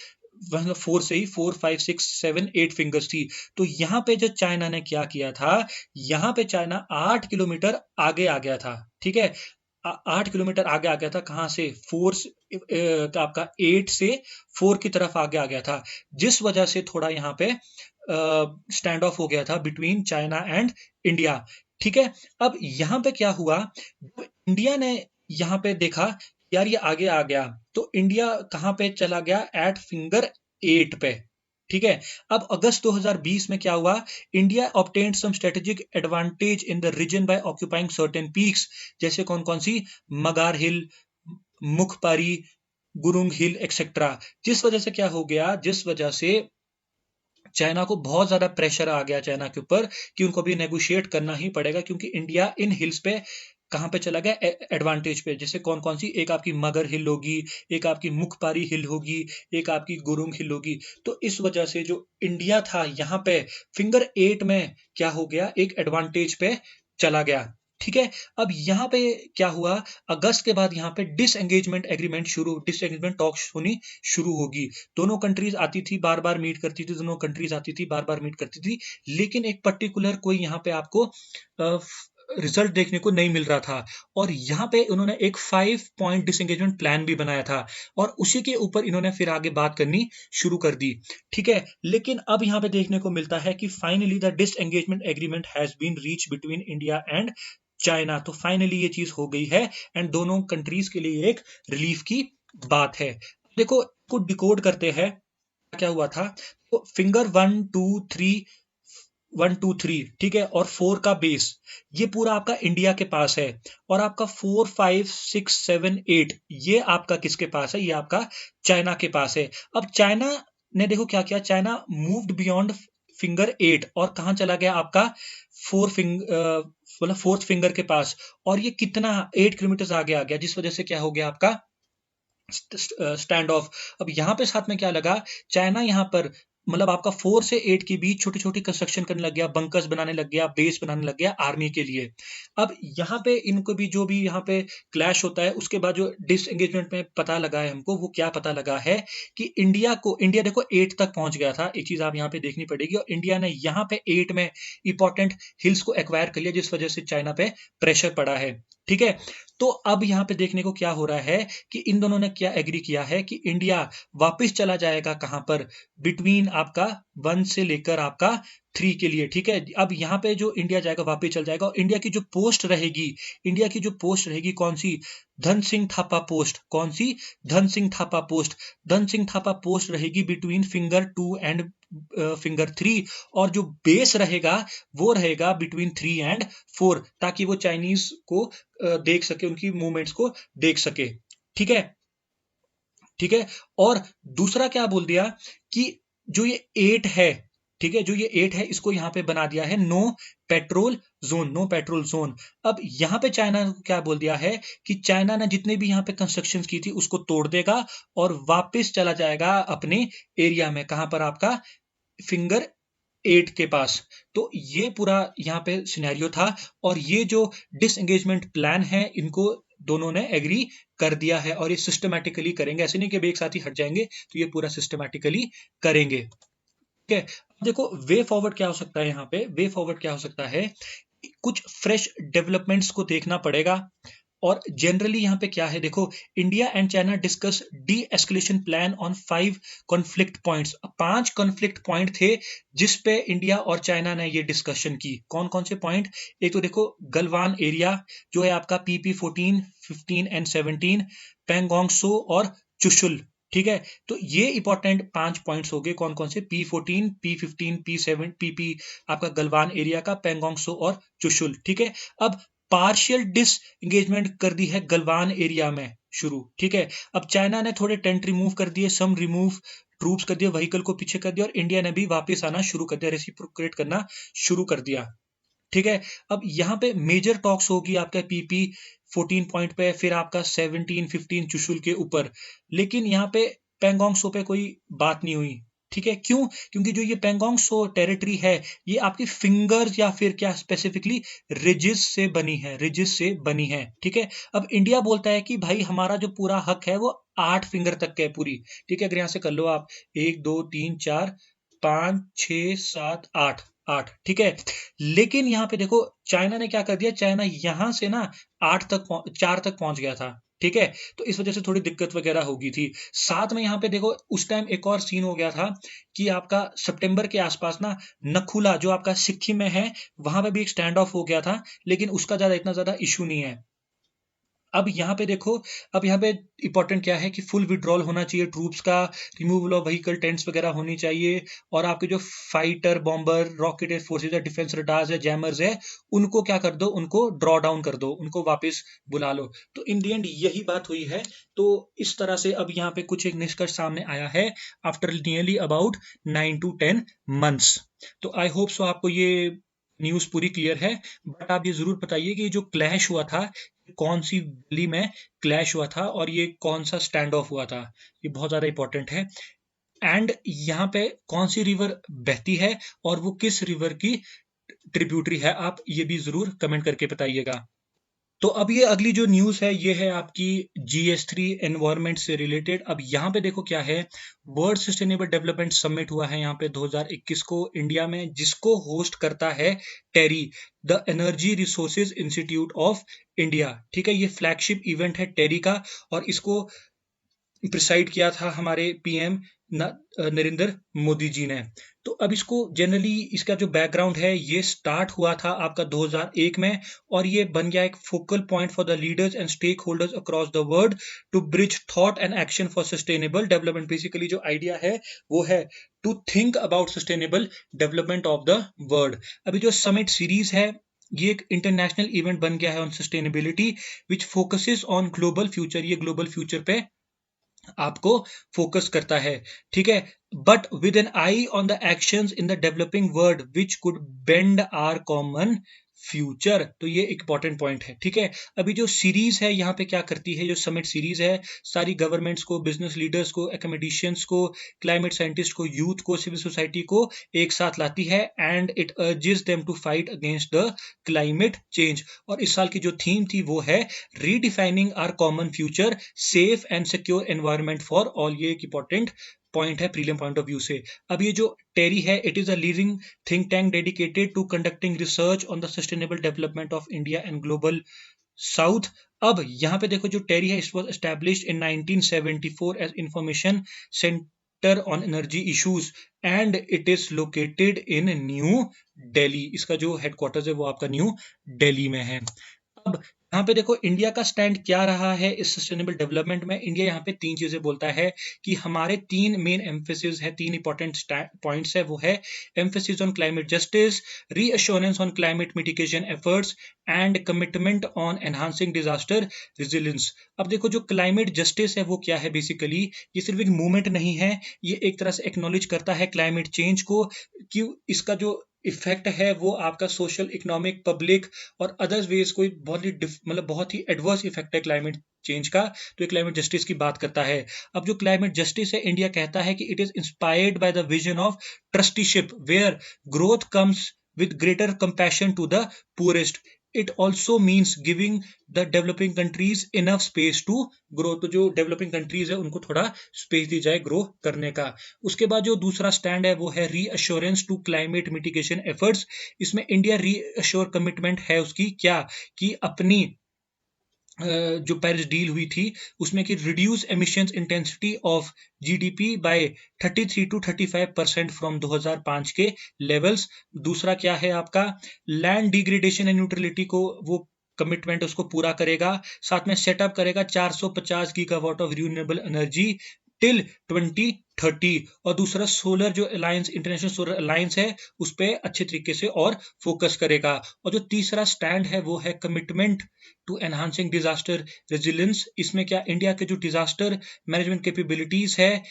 4 से ही 4 5 6 7 8 फिंगर्स थी। तो यहाँ पे जो चाइना ने क्या किया था, यहाँ पे चाइना 8 किलोमीटर आगे आ गया था, ठीक है। 8 किलोमीटर आगे आ गया था, कहाँ से, आपका 8 से 4 की तरफ आगे आ गया था, जिस वजह से थोड़ा यहाँ पे स्टैंड ऑफ हो गया था बिटवीन चाइना एंड इंडिया, ठीक है। अब यहाँ पे क्या हुआ, इंडिया ने यहाँ पे देखा यार ये आगे आ गया, तो इंडिया कहाँ पे चला गया, एट फिंगर 8 पे, ठीक है। अब अगस्त 2020 में क्या हुआ, India obtained some strategic advantage in the region by occupying certain peaks, जैसे कौन कौन सी, मगार हिल, मुखपारी, गुरुंग हिल एक्सेट्रा। जिस वजह से क्या हो गया, जिस वजह से चाइना को बहुत ज्यादा प्रेशर आ गया चाइना के ऊपर, कि उनको भी नेगोशिएट करना ही पड़ेगा, क्योंकि इंडिया इन हिल्स पे कहाँ पे चला गया, एडवांटेज पे। जैसे कौन कौन सी, एक आपकी मगर हिल होगी, एक आपकी मुखपारी हिल होगी, एक आपकी गुरुंग हिल होगी। तो इस वजह से जो इंडिया था यहाँ पे फिंगर 8 में क्या हो गया, एक एडवांटेज पे चला गया, ठीक है। अब यहाँ पे क्या हुआ, अगस्त के बाद यहाँ पे डिसएंगेजमेंट एग्रीमेंट शुरू, डिसएंगेजमेंट टॉक्स होनी शुरू होगी। दोनों कंट्रीज आती थी, बार बार मीट करती थी, दोनों कंट्रीज आती थी, बार बार मीट करती थी, लेकिन एक पर्टिकुलर कोई यहाँ पे आपको रिजल्ट देखने को नहीं मिल रहा था। और यहाँ पे उन्होंने एक 5 पॉइंट डिसएंगेजमेंट प्लान भी बनाया था, और उसी के ऊपर इन्होंने फिर आगे बात करनी शुरू कर दी, ठीक है। लेकिन अब यहाँ पे देखने को मिलता है कि finally the disengagement agreement has been reach between India and China. तो फाइनली ये चीज हो गई है, एंड दोनों कंट्रीज के लिए एक रिलीफ की बात है। देखो को डिकोड करते हैं क्या हुआ था, तो फिंगर 1 2 3 ठीक है, और 4 का बेस, ये पूरा आपका इंडिया के पास है, और आपका 4 5 6 7 8 ये आपका किसके पास है, ये आपका चाइना के पास है। अब चाइना ने देखो क्या किया, चाइना मूव्ड बियॉन्ड फिंगर 8 और कहाँ चला गया आपका, मतलब फोर्थ फिंगर के पास, और ये कितना 8 किलोमीटर आगे आ गया, जिस वजह से क्या हो गया आपका स्टैंड ऑफ। अब यहाँ पे साथ में क्या लगा, चाइना यहाँ पर मतलब आपका 4 से 8 के बीच छोटी छोटी कंस्ट्रक्शन करने लग गया, बंकर्स बनाने लग गया, बेस बनाने लग गया आर्मी के लिए। अब यहाँ पे इनको भी जो भी यहाँ पे क्लैश होता है, उसके बाद जो डिसएंगेजमेंट में पता लगा है हमको, वो क्या पता लगा है कि इंडिया देखो 8 तक पहुंच गया था, एक चीज आप यहाँ पे देखनी पड़ेगी, और इंडिया ने यहाँ पे 8 में इंपॉर्टेंट हिल्स को एक्वायर कर लिया, जिस वजह से चाइना पे प्रेशर पड़ा है, ठीक है। तो अब यहाँ पे देखने को क्या हो रहा है कि इन दोनों ने क्या एग्री किया है कि इंडिया वापस चला जाएगा कहां पर, बिटवीन आपका 1 से लेकर आपका 3 के लिए, ठीक है। अब यहाँ पे जो इंडिया जाएगा वापस चल जाएगा, और इंडिया की जो पोस्ट रहेगी, इंडिया की जो पोस्ट रहेगी कौन सी, धन सिंह थापा पोस्ट, कौन सी, धन सिंह थापा पोस्ट, धन सिंह थापा पोस्ट रहेगी बिटवीन फिंगर 2 एंड फिंगर 3, और जो बेस रहेगा वो रहेगा बिटवीन 3 एंड 4, ताकि वो चाइनीज को देख सके, उनकी मूवमेंट्स को देख सके, ठीक है, ठीक है। और दूसरा क्या बोल दिया कि जो ये 8 है, ठीक है, जो ये 8 है इसको यहां पे बना दिया है no patrol zone, no patrol zone. अब यहां पे चाइना को क्या बोल दिया है कि चाइना ने जितने भी यहां पे कंस्ट्रक्शन की थी उसको तोड़ देगा, और वापस चला जाएगा अपने एरिया में, कहां पर आपका फिंगर 8 के पास। तो ये पूरा यहाँ पे सिनेरियो था, और ये जो डिसएंगेजमेंट प्लान है इनको दोनों ने एग्री कर दिया है, और ये सिस्टमैटिकली करेंगे, ऐसे नहीं कि अभी एक साथ ही हट जाएंगे, तो ये पूरा सिस्टमैटिकली करेंगे। ठीक है, अब देखो वे फॉरवर्ड क्या हो सकता है, यहाँ पे वे फॉरवर्ड क्या हो सकता है, कुछ फ्रेश डेवलपमेंट्स को देखना पड़ेगा। और जनरली यहाँ पे क्या है, देखो India and China discuss D escalation plan on 5 conflict points. 5 conflict point थे जिस पे इंडिया और चाइना ने ये डिस्कशन की। कौन कौन से पॉइंट? एक तो देखो गलवान एरिया जो है आपका PP 14, 15 एंड 17, पेंगोंग सो और चुशुल। ठीक है, तो ये इंपॉर्टेंट 5 पॉइंट्स हो गए। कौन कौन से? P14, P15, P7, PP आपका गलवान एरिया का, पेंगोंग सो और चुशुल। ठीक है, अब पार्शियल डिस एंगेजमेंट कर दी है गलवान एरिया में शुरू। ठीक है, अब चाइना ने थोड़े टेंट रिमूव कर दिए, सम रिमूव ट्रूप्स कर दिया, व्हीकल को पीछे कर दिया, और इंडिया ने भी वापस आना शुरू कर दिया, रेसिप्रोकेट करना शुरू कर दिया। ठीक है, अब यहाँ पे मेजर टॉक्स होगी आपका PP 14 पॉइंट पे, फिर आपका 17, 15 चुशुल के ऊपर। लेकिन यहाँ पे पेंगोंग सो पे कोई बात नहीं हुई। ठीक है, क्यों? क्योंकि जो ये पेंगोंग सो टेरिटरी है, ये आपकी फिंगर्स या फिर क्या स्पेसिफिकली रिजिस से बनी है, रिजिस से बनी है। ठीक है, अब इंडिया बोलता है कि भाई हमारा जो पूरा हक है वो 8 फिंगर तक है पूरी। ठीक है, अगर यहाँ से कर लो आप 1 2 3 4 5 6 7 8 8। ठीक है, लेकिन यहाँ पे देखो चाइना ने क्या कर दिया, चाइना यहां से ना 4 तक पहुंच गया था। ठीक है, तो इस वजह से थोड़ी दिक्कत वगैरह होगी थी। साथ में यहाँ पे देखो उस टाइम एक और सीन हो गया था कि आपका सितंबर के आसपास ना नखुला जो आपका सिक्किम में है, वहां पे भी एक स्टैंड ऑफ हो गया था, लेकिन उसका इतना ज्यादा इशू नहीं है। अब यहाँ पे देखो, अब यहाँ पे इंपॉर्टेंट क्या है कि फुल विड्रॉल होना चाहिए ट्रूप्स का, रिमूवल ऑफ व्हीकल टेंट्स वगैरह होनी चाहिए, और आपके जो fighter bomber rocket air forces है, डिफेंस रडार्स है, जैमर्स है, उनको क्या कर दो, उनको ड्रॉ डाउन कर दो, उनको वापस बुला लो। तो इन दी एंड यही बात हुई है। तो इस तरह से अब यहाँ पे कुछ एक निष्कर्ष सामने आया है after nearly about 9 to 10 months. तो आई होप सो आपको ये न्यूज पूरी क्लियर है। बट आप ये जरूर बताइए कि जो क्लैश हुआ था, कौन सी दिल्ली में क्लैश हुआ था, और ये कौन सा स्टैंड ऑफ हुआ था, ये बहुत ज्यादा इंपॉर्टेंट है। एंड यहाँ पे कौन सी रिवर बहती है, और वो किस रिवर की ट्रिब्यूटरी है, आप ये भी जरूर कमेंट करके बताइएगा। तो अब ये अगली जो न्यूज़ है ये है आपकी GS3 एनवायरनमेंट से रिलेटेड। अब यहाँ पे देखो क्या है, वर्ल्ड सस्टेनेबल डेवलपमेंट समिट हुआ है यहाँ पे 2021 को इंडिया में, जिसको होस्ट करता है TERI, the energy resources institute of India. ठीक है, ये फ्लैगशिप इवेंट है टेरी का, और इसको प्रिसाइड किया था हमारे PM नरेंद्र मोदी जी ने। तो अब इसको जनरली इसका जो बैकग्राउंड है, ये स्टार्ट हुआ था आपका 2001 में, और ये बन गया एक focal point for the leaders and stakeholders across the world to bridge thought and action for sustainable development. Basically जो आइडिया है वो है to think about sustainable development of the world. अभी जो समिट सीरीज है, ये एक international event बन गया है on sustainability, which focuses on global future. ये ग्लोबल फ्यूचर पे आपको फोकस करता है। ठीक है, but with an eye on the actions in the developing world which could bend our common future. तो ये इंपॉर्टेंट पॉइंट है। ठीक है, अभी जो सीरीज है यहाँ पे क्या करती है, जो समिट सीरीज है, सारी गवर्नमेंट्स को, बिजनेस लीडर्स को, एकेडमिशियंस को, क्लाइमेट साइंटिस्ट को, यूथ को, सिविल सोसाइटी को एक साथ लाती है, and it urges them to fight against the climate change. और इस साल की जो थीम थी वो है redefining our common future, safe and secure environment for all. ये एक इंपॉर्टेंट पॉइंट है प्रीलिम पॉइंट ऑफ व्यू से। अब ये जो टेरी है, it is a leading think tank dedicated to conducting research on the sustainable development of India and global south. अब यहाँ पे देखो जो टेरी है, it was established in 1974 as information centre on energy issues, and it is located in New Delhi. इसका जो headquarters है वो आपका न्यू दिल्ली में है। अब यहाँ पे देखो इंडिया का स्टैंड क्या रहा है इस सस्टेनेबल डेवलपमेंट में। इंडिया यहाँ पे 3 चीजें बोलता है कि हमारे 3 मेन एम्फेसिस है, 3 इंपॉर्टेंट पॉइंट्स है। वो है emphasis on climate justice, reassurance on climate mitigation efforts, and commitment on enhancing disaster resilience. अब देखो जो क्लाइमेट जस्टिस है वो क्या है, बेसिकली ये सिर्फ एक मूवमेंट नहीं है, ये एक तरह से एक्नॉलेज करता है क्लाइमेट चेंज को, कि इसका जो इफेक्ट है वो आपका सोशल, इकोनॉमिक, पब्लिक और अदर्स वेज कोई बहुत ही मतलब बहुत ही एडवर्स इफेक्ट है क्लाइमेट चेंज का, तो ये क्लाइमेट जस्टिस की बात करता है। अब जो क्लाइमेट जस्टिस है, इंडिया कहता है कि it is inspired by the vision of trusteeship where growth comes with greater compassion to the poorest. It also means giving the developing countries enough space to grow. तो जो developing countries है उनको थोड़ा space दी जाए grow करने का। उसके बाद जो दूसरा स्टैंड है वो है reassurance to climate mitigation efforts. इसमें इंडिया रीअश्योर कमिटमेंट है उसकी क्या, कि अपनी जो पेरिस डील हुई थी उसमें कि reduce emissions intensity of GDP bye 33 to 35% from 2005 के लेवल्स। दूसरा क्या है आपका, लैंड डिग्रेडेशन एंड न्यूट्रलिटी को वो कमिटमेंट उसको पूरा करेगा। साथ में सेटअप करेगा 450 gigawatt of renewable energy till 2030। और दूसरा सोलर जो अलायंस, इंटरनेशनल सोलर अलायंस है, उस पर अच्छे तरीके से और फोकस करेगा। और जो तीसरा स्टैंड है वो है commitment to enhancing disaster resilience. इसमें क्या, इंडिया के जो डिजास्टर मैनेजमेंट कैपेबिलिटीज है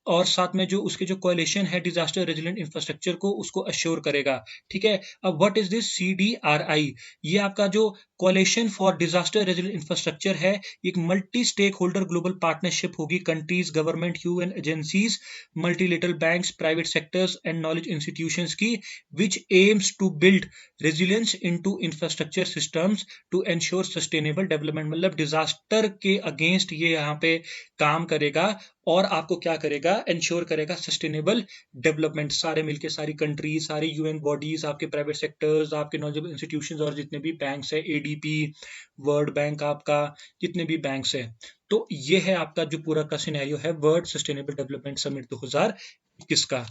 और साथ में जो उसके जो कोalition है डिजास्टर रेजिलिएंट इंफ्रास्ट्रक्चर को, उसको अश्योर करेगा। ठीक है, अब व्हाट इज दिस CDRI? ये आपका जो coalition for disaster resilient infrastructure है, एक multi stake holder global partnership होगी countries, government, UN agencies, multilateral banks, private sectors and knowledge institutions की, which aims to build resilience into infrastructure systems to ensure sustainable development. मतलब disaster के against ये यहाँ पे काम करेगा और आपको क्या करेगा, इंश्योर करेगा सस्टेनेबल डेवलपमेंट। सारे मिलके, सारी कंट्रीज, सारी UN बॉडीज, आपके प्राइवेट सेक्टर्स, आपके नॉलेजेबल इंस्टीट्यूशंस और जितने भी बैंक्स है, ADP, वर्ल्ड बैंक, आपका जितने भी बैंक्स है। तो ये है आपका जो पूरा का सिनेरियो है वर्ल्ड सस्टेनेबल डेवलपमेंट समिट 2021 का।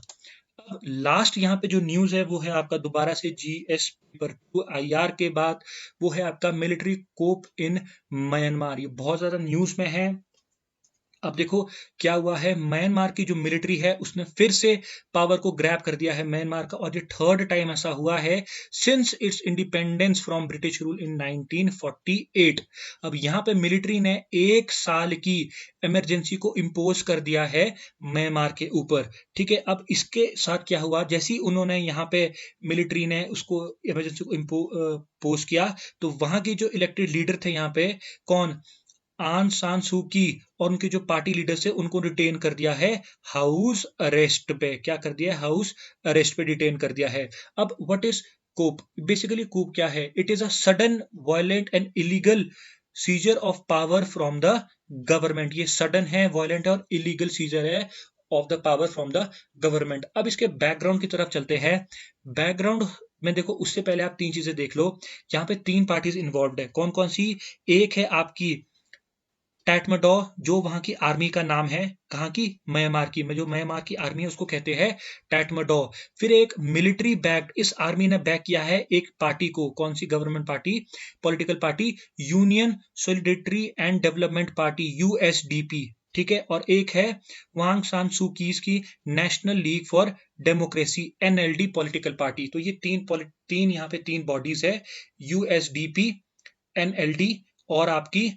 अब लास्ट यहाँ पे जो न्यूज है वो है आपका दोबारा से GS पेपर 2 IR के बाद वो है आपका मिलिट्री कोप इन म्यांमार। ये बहुत ज्यादा न्यूज में है। अब देखो क्या हुआ है, म्यांमार की जो मिलिट्री है उसने फिर से पावर को ग्रैब कर दिया है म्यांमार का, और ये थर्ड टाइम ऐसा हुआ है since it's independence from British rule in 1948। अब यहाँ पे मिलिट्री ने 1 साल की इमरजेंसी को इम्पोज कर दिया है म्यांमार के ऊपर। ठीक है, अब इसके साथ क्या हुआ, जैसे ही उन्होंने यहाँ पे मिलिट्री ने उसको इमरजेंसी को इम्पोज किया, तो वहां की जो इलेक्टेड लीडर थे यहाँ पे, कौन, आन सान सू की और उनके जो पार्टी लीडर्स है उनको डिटेन कर दिया है हाउस अरेस्ट पे। क्या कर दिया है, हाउस अरेस्ट पे डिटेन कर दिया है। अब व्हाट इज कूप? बेसिकली कूप क्या है, it is a sudden violent and illegal scissor of power from the government. ये सडन है, वायलेंट और इलीगल सीजर है of the power from the government. अब इसके बैकग्राउंड की तरफ चलते हैं। बैकग्राउंड में देखो, उससे पहले आप 3 चीजें देख लो। यहाँ पे 3 पार्टीज इन्वॉल्व है, कौन कौन सी? एक है आपकी टैटमडॉ, जो वहां की आर्मी का नाम है, कहाँ की, म्यांमार की। जो म्यांमार की आर्मी है उसको कहते हैं टैटमडॉ। फिर एक मिलिट्री बैक, इस आर्मी ने बैक किया है एक पार्टी को, कौन सी government party, political party, union solidarity and development party, USDP। ठीक है, और एक है वांग सान सू की national league for democracy, NLD political party. तो ये तीन यहाँ पे 3 बॉडीज है, USDP, NLD और आपकी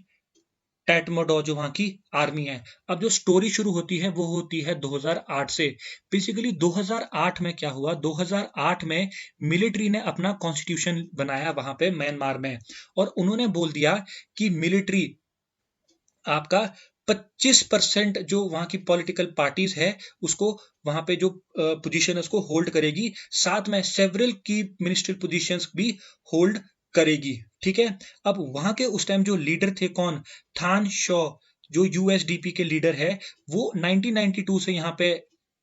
टैटमोडो जो वहां की आर्मी है। अब जो स्टोरी शुरू होती है वो होती है 2008 से। बेसिकली 2008 में क्या हुआ, 2008 में मिलिट्री ने अपना कॉन्स्टिट्यूशन बनाया वहां पे म्यांमार में, और उन्होंने बोल दिया कि मिलिट्री आपका 25% जो वहां की पॉलिटिकल पार्टीज है उसको, वहां पे जो पोजीशन है उसको होल्ड करेगी, साथ में सेवरल की मिनिस्ट्रियल पोजीशंस भी होल्ड करेगी। ठीक है, अब वहां के उस टाइम जो लीडर थे, कौन, थान शॉ, जो USDP के लीडर है, वो 1992 से यहाँ पे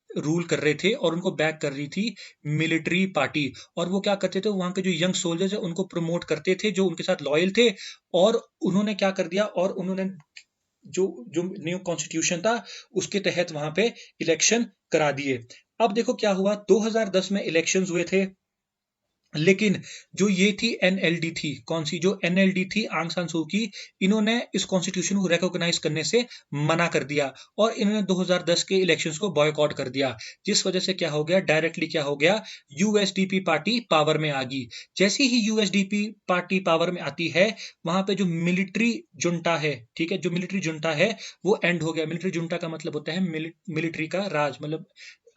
रूल कर रहे थे और उनको बैक कर रही थी मिलिट्री पार्टी। और वो क्या करते थे, वहां के जो यंग सोल्जर्स है उनको प्रमोट करते थे जो उनके साथ लॉयल थे। और उन्होंने क्या कर दिया, और उन्होंने जो जो न्यू कॉन्स्टिट्यूशन था उसके तहत वहां पे इलेक्शन करा दिए। अब देखो क्या हुआ, 2010 में इलेक्शंस हुए थे, लेकिन जो ये थी NLD थी, कौन सी, जो NLD थी आंग सान सू की, इन्होंने इस कॉन्स्टिट्यूशन को रिकॉग्नाइज करने से मना कर दिया और इन्होंने 2010 के इलेक्शंस को बॉयकॉट कर दिया। जिस वजह से क्या हो गया, डायरेक्टली क्या हो गया, USDP पार्टी पावर में आ गई। जैसे ही USDP पार्टी पावर में आती है, वहां पे जो मिलिट्री जुंटा है, ठीक है, जो मिलिट्री जुंटा है वो एंड हो गया। मिलिट्री जुंटा का मतलब होता है मिलिट्री का राज, मतलब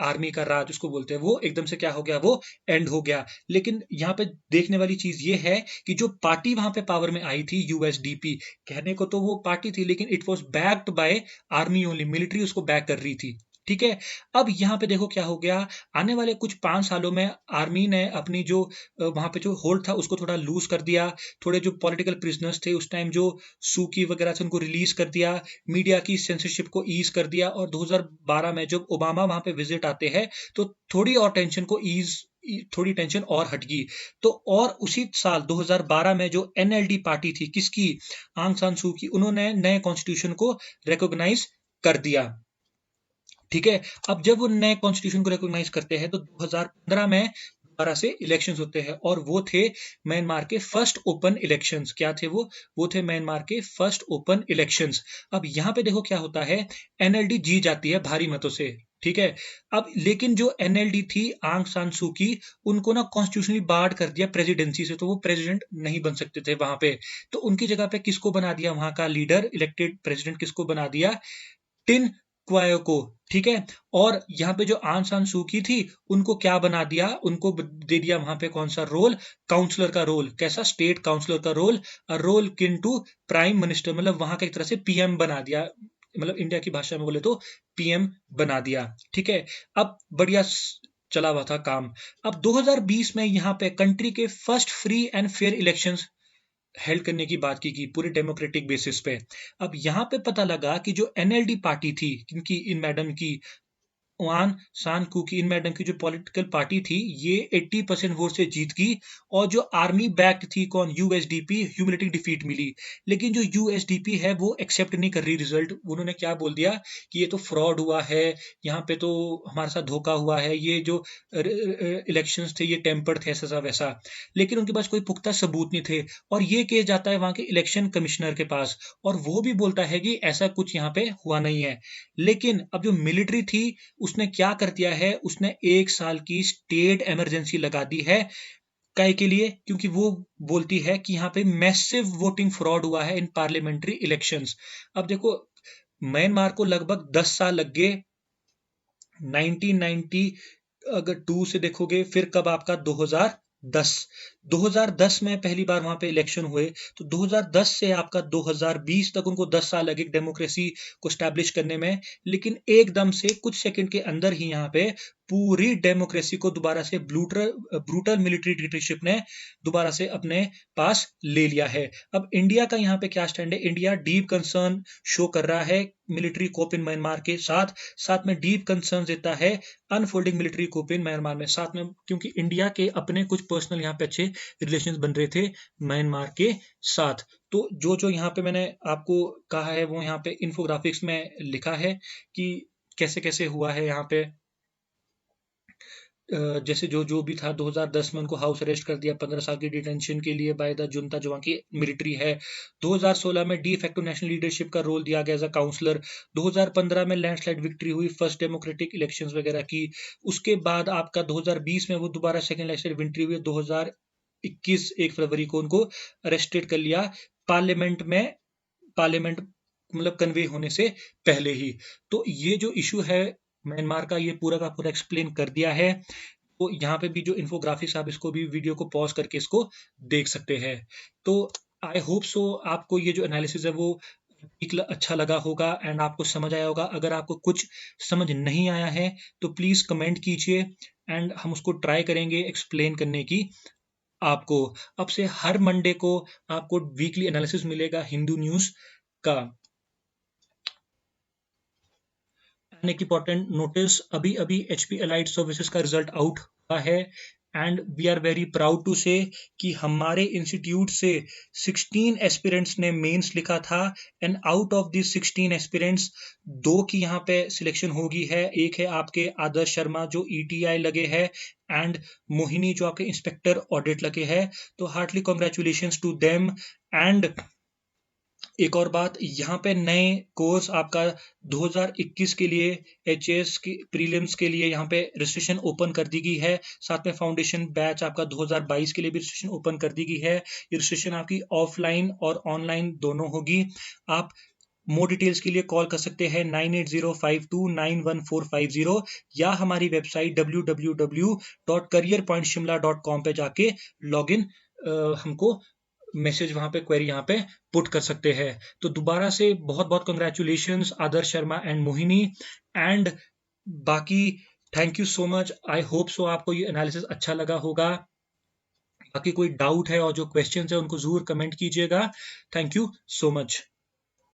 आर्मी का राज उसको बोलते हैं, वो एकदम से क्या हो गया, वो एंड हो गया। लेकिन यहाँ पे देखने वाली चीज ये है कि जो पार्टी वहां पे पावर में आई थी, यूएसडीपी, कहने को तो वो पार्टी थी लेकिन it was backed by army only, military उसको बैक कर रही थी। ठीक है। अब यहाँ पे देखो क्या हो गया, आने वाले कुछ 5 सालों में आर्मी ने अपनी जो वहां पे जो होल्ड था उसको थोड़ा लूज कर दिया। थोड़े जो पॉलिटिकल प्रिजनर्स थे उस टाइम, जो सूकी वगैरह थे, उनको रिलीज कर दिया। मीडिया की सेंसरशिप को ईज कर दिया। और 2012 में जब ओबामा वहां पे विजिट आते हैं तो थोड़ी टेंशन और हट गई। तो और उसी साल 2012 में जो एनएलडी पार्टी थी, किसकी, आंग सान सू की, उन्होंने नए कॉन्स्टिट्यूशन को रिकॉग्नाइज कर दिया। ठीक है। अब जब वो नए कॉन्स्टिट्यूशन को रिकॉग्नाइज करते हैं तो 2015 में दोबारा से इलेक्शंस होते हैं, और वो थे म्यांमार के फर्स्ट ओपन इलेक्शंस। क्या थे वो थे म्यांमार के फर्स्ट ओपन इलेक्शंस। अब यहाँ पे देखो क्या होता है, एनएलडी जीत जाती है भारी मतों से। ठीक है। अब लेकिन जो एनएलडी थी, आंग सान सू की, उनको ना कॉन्स्टिट्यूशनली बार्ड कर दिया प्रेसिडेंसी से, तो वो प्रेसिडेंट नहीं बन सकते थे वहां पे। तो उनकी जगह पे किसको बना दिया, वहां का लीडर, इलेक्टेड प्रेसिडेंट किसको बना दिया, टिन क्वायो को। ठीक है। और यहाँ पे जो आन सान सूकी थी, उनको क्या बना दिया, उनको दे दिया वहां पे कौन सा रोल, काउंसलर का रोल। कैसा, स्टेट काउंसलर का रोल, रोल किन टू प्राइम मिनिस्टर, मतलब वहां का एक तरह से पीएम बना दिया, मतलब इंडिया की भाषा में बोले तो पीएम बना दिया। ठीक है। अब बढ़िया चला हुआ था काम। अब 2020 में यहाँ पे कंट्री के first free and fair elections held करने की बात की पूरे डेमोक्रेटिक बेसिस पे। अब यहाँ पे पता लगा कि जो एनएलडी पार्टी थी, क्योंकि इन मैडम की, ओआन सान कू की, इन मैडम की जो पॉलिटिकल पार्टी थी, ये 80% वोट से जीत गई। और जो आर्मी बैक्ड थी, कौन, यूएसडीपी, ह्यूमिलेटिंग डिफीट मिली। लेकिन जो यूएसडीपी है वो एक्सेप्ट नहीं कर रही रिजल्ट। उन्होंने क्या बोल दिया कि ये तो फ्रॉड हुआ है, यहाँ पे तो हमारे साथ धोखा हुआ है, ये जो इलेक्शंस थे ये टेम्पर्ड थे, ऐसा वैसा। लेकिन उनके पास कोई पुख्ता सबूत नहीं थे। और ये केस जाता है वहां के इलेक्शन कमिश्नर के पास, और वो भी बोलता है कि ऐसा कुछ यहाँ पे हुआ नहीं है। लेकिन अब जो मिलिट्री थी, उसने क्या कर दिया है, उसने 1 साल की स्टेट इमरजेंसी लगा दी है। काय के लिए, क्योंकि वो बोलती है कि यहाँ पे मैसिव वोटिंग फ्रॉड हुआ है इन पार्लियामेंट्री इलेक्शंस। अब देखो, म्यांमार को लगभग 10 साल लग गए 1990, अगर 2 से देखोगे, फिर कब आपका 2010 में पहली बार वहां पे इलेक्शन हुए। तो 2010 से आपका 2020 तक उनको 10 साल लगे डेमोक्रेसी को स्टैब्लिश करने में। लेकिन एकदम से कुछ सेकंड के अंदर ही यहाँ पे पूरी डेमोक्रेसी को दोबारा से ब्रूटल मिलिट्री डिक्टेटरशिप ने दोबारा से अपने पास ले लिया है। अब इंडिया का यहाँ पे क्या स्टैंड है, इंडिया डीप कंसर्न शो कर रहा है मिलिट्री कोप इन म्यांमार के साथ। साथ में डीप कंसर्न देता है unfolding military coup in Myanmar में, साथ में, क्योंकि इंडिया के अपने कुछ पर्सनल यहाँ पे अच्छे रिलेशंस बन रहे थे म्यांमार के साथ। तो जो जो यहाँ पे मैंने आपको कहा है वो यहाँ पे इन्फोग्राफिक्स में लिखा है कि कैसे कैसे हुआ है यहाँ पे। जैसे जो जो भी था, 2010 में उनको हाउस अरेस्ट कर दिया 15 साल की डिटेंशन के लिए बाय द जुनता, जो वहाँ की मिलिट्री है। 2016 में डी फैक्टो नेशनल लीडरशिप का रोल दिया गया एज अ काउंसलर। 2015 में लैंडस्लाइड विक्ट्री हुई फर्स्ट डेमोक्रेटिक इलेक्शंस वगैरह की। उसके बाद आपका 2020 में वो दोबारा सेकंड लैंडस्लाइड विक्ट्री हुई। 2021 1 फरवरी को उनको अरेस्टेड कर लिया पार्लियामेंट में, पार्लियामेंट मतलब कन्वे होने से पहले ही। तो ये जो इशू है म्यांमार का, ये पूरा का पूरा एक्सप्लेन कर दिया है। तो यहाँ पे भी जो इन्फोग्राफिक्स, आप इसको भी वीडियो को पॉज करके इसको देख सकते हैं। तो आई होप सो आपको ये जो एनालिसिस है वो अच्छा लगा होगा एंड आपको समझ आया होगा। अगर आपको कुछ समझ नहीं आया है तो प्लीज कमेंट कीजिए एंड हम उसको ट्राई करेंगे एक्सप्लेन करने की आपको। अब से हर मंडे को आपको वीकली एनालिसिस मिलेगा हिंदू न्यूज का। एक इंपॉर्टेंट नोटिस, अभी अभी एचपी एलाइड सर्विसेज का रिजल्ट आउट हुआ है and we are very proud to say कि हमारे इंस्टीट्यूट से 16 एस्पिरेंट्स ने मेंस लिखा था। And out of this 16 aspirants, 2 की यहाँ पे सिलेक्शन होगी है। एक है आपके आदर्श शर्मा जो ईटीआई लगे है, एंड मोहिनी जो आपके इंस्पेक्टर ऑडिट लगे है। तो heartly congratulations to them. And एक और बात, यहाँ पे नए कोर्स आपका 2021 के लिए एचएस की प्रीलिम्स के लिए यहाँ पे रजिस्ट्रेशन ओपन कर दी गई है। साथ में फाउंडेशन बैच आपका 2022 के लिए भी रजिस्ट्रेशन ओपन कर दी गई है। ये रजिस्ट्रेशन आपकी ऑफलाइन और ऑनलाइन दोनों होगी। आप मोर डिटेल्स के लिए कॉल कर सकते हैं 9805291450 या हमारी वेबसाइट www.careerpointshimla.com पे जाके लॉग इन हमको मैसेज वहां पे क्वेरी यहाँ पे पुट कर सकते हैं। तो दोबारा से बहुत बहुत congratulations Adarsh Sharma and Mohini and बाकी thank you so much. I hope so आपको ये एनालिसिस अच्छा लगा होगा। बाकी कोई डाउट है और जो क्वेश्चंस है उनको जरूर कमेंट कीजिएगा। Thank you so much.